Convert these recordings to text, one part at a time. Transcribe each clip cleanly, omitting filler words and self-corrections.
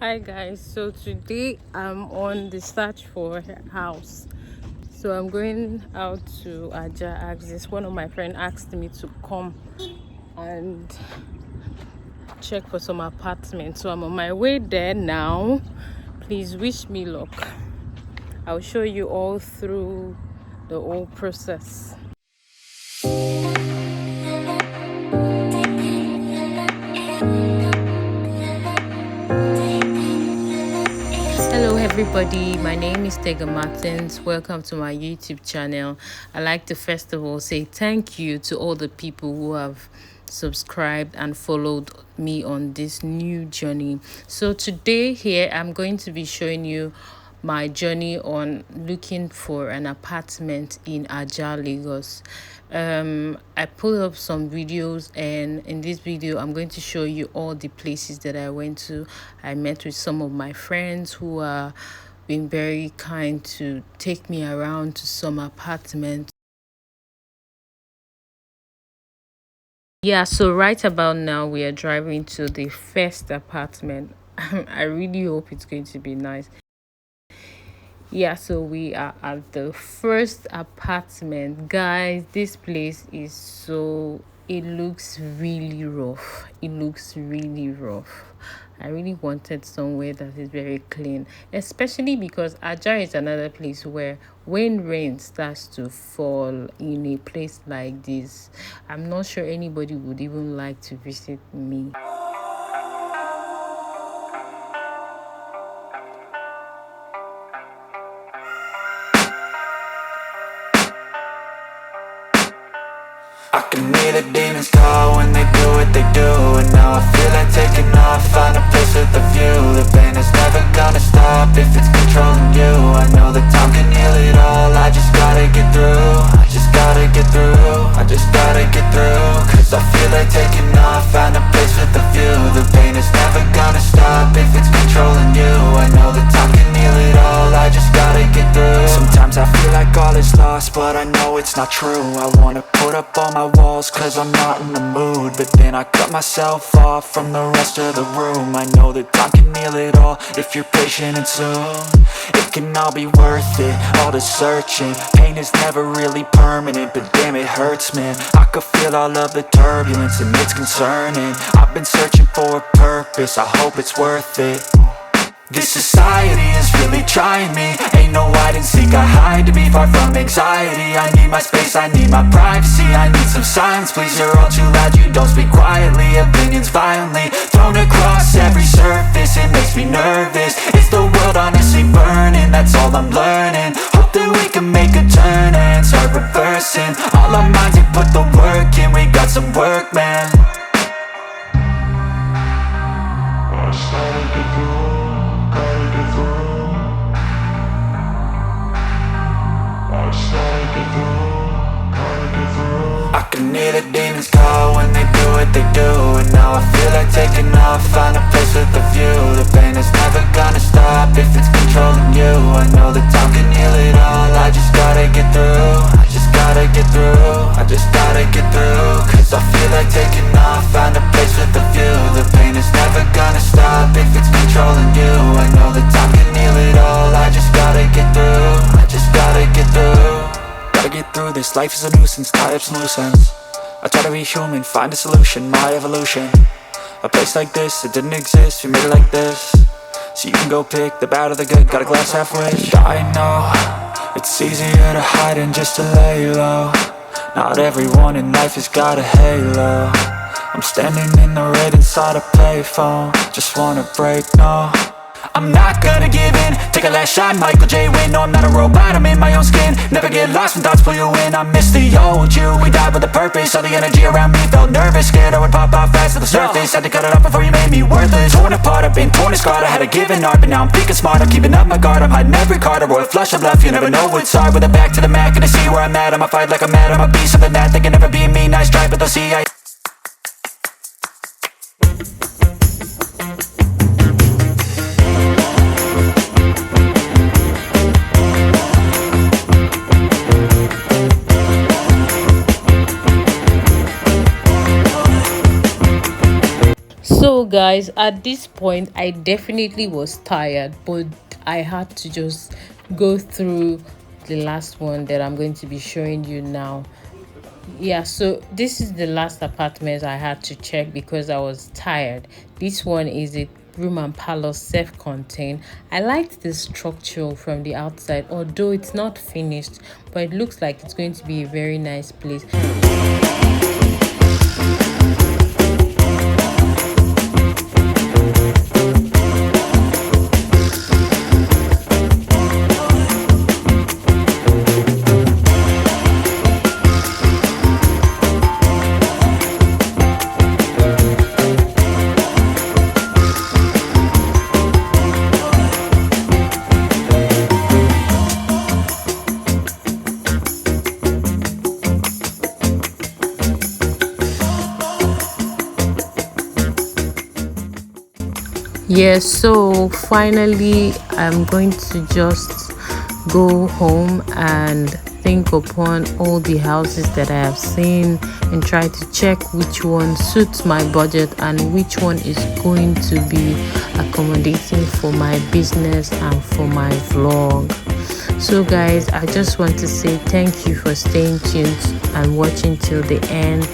Hi guys, so today I'm on the search for a house. So I'm going out to Aja Axis. One of my friends asked me to come and check for some apartments. So I'm on my way there now. Please wish me luck. I'll show you all through the whole process. Hello everybody, my name is Tega Martins. Welcome to my YouTube channel. I'd like to first of all say thank you to all the people who have subscribed and followed me on this new journey. So today here I'm going to be showing you my journey on looking for an apartment in Aja, Lagos. I pulled up some videos, and in this video I'm going to show you all the places that I went to. I met with some of my friends who are being very kind to take me around to some apartments. Yeah, so right about now we are driving to the first apartment. I really hope it's going to be nice. Yeah, so we are at the first apartment. Guys, this place is it looks really rough. It looks really rough. I really wanted somewhere that is very clean, especially because Aja is another place where when rain starts to fall in a place like this, I'm not sure anybody would even like to visit me. I can hear the demons call when they do what they do. And now I feel like taking off, find a place with a view. The pain is never gonna stop if it's controlling you. I know that time can heal it all, I just gotta get through. I just gotta get through, I just gotta get through. Cause I feel like taking off, find a place with a view. The pain is never gonna stop if it's controlling you. I know that time can heal it all, I just gotta get through. Sometimes I feel like all is lost, but I know it's not true. I wanna put up all my walls cause I'm not in the mood, but then I cut myself off from the rest of the room. I know that time can heal it all if you're patient, and soon it can all be worth it, all the searching. Pain is never really permanent, but damn it hurts, man. I could feel all of the turbulence and it's concerning. I've been searching for a purpose, I hope it's worth it. This society is really trying me. Ain't no hide and seek, I hide to be far from anxiety. I need my space, I need my privacy. I need some silence, please, you're all too loud. You don't speak quietly, opinions violently thrown across every surface. It makes me nervous, it's the world honestly burning. That's all I'm learning, hope that we can make a turn and start reversing. All our minds, we put the work in, we got some work, man. I started to go. I can hear the demons call when they do what they do. And now I feel like taking off, find a place with a view. The pain is never gonna stop if it's controlling you. I know that time can heal it all, I just gotta get through. I just gotta get through, I just gotta get through. Cause I feel like taking off, find a place with a view. The pain is never gonna stop if it's controlling you. I know that time can heal it all, I just gotta get through. I just gotta get through. Gotta get through this, life is a nuisance, tie up some loose ends. I try to be human, find a solution, my evolution. A place like this, it didn't exist, we made it like this. So you can go pick the bad or the good, got a glass halfway. I know, it's easier to hide than just to lay low. Not everyone in life has got a halo. I'm standing in the red inside a payphone, just wanna break, no. I'm not gonna give in, take a last shot, Michael J. Win. No, I'm not a robot, I'm in my own skin. Never get lost when thoughts pull you in. I miss the old you, we died with a purpose. All the energy around me felt nervous, scared I would pop off fast to the surface. Had to cut it off before you made me worthless. Torn apart, I've been torn and scarred. I had a given art, but now I'm thinking smart. I'm keeping up my guard, I'm hiding every card. A royal flush of love, you never know what's hard. With a back to the mat, gonna see where I'm at. I'ma fight like I'm mad, I'ma be something that they can never be me. Nice try, but they'll see I So guys, at this point I definitely was tired, but I had to just go through the last one that I'm going to be showing you now. Yeah, so this is the last apartment I had to check because I was tired. This one is a room and parlor, self-contained. I liked the structure from the outside, although it's not finished, but it looks like it's going to be a very nice place. Yeah, so finally I'm going to just go home and think upon all the houses that I have seen and try to check which one suits my budget and which one is going to be accommodating for my business and for my vlog. So guys, I just want to say thank you for staying tuned and watching till the end.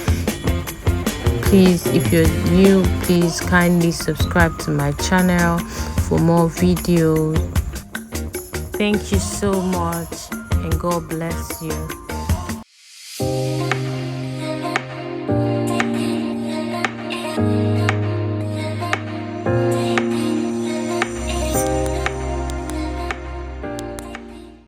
Please, if you're new, please kindly subscribe to my channel for more videos. Thank you so much and God bless you.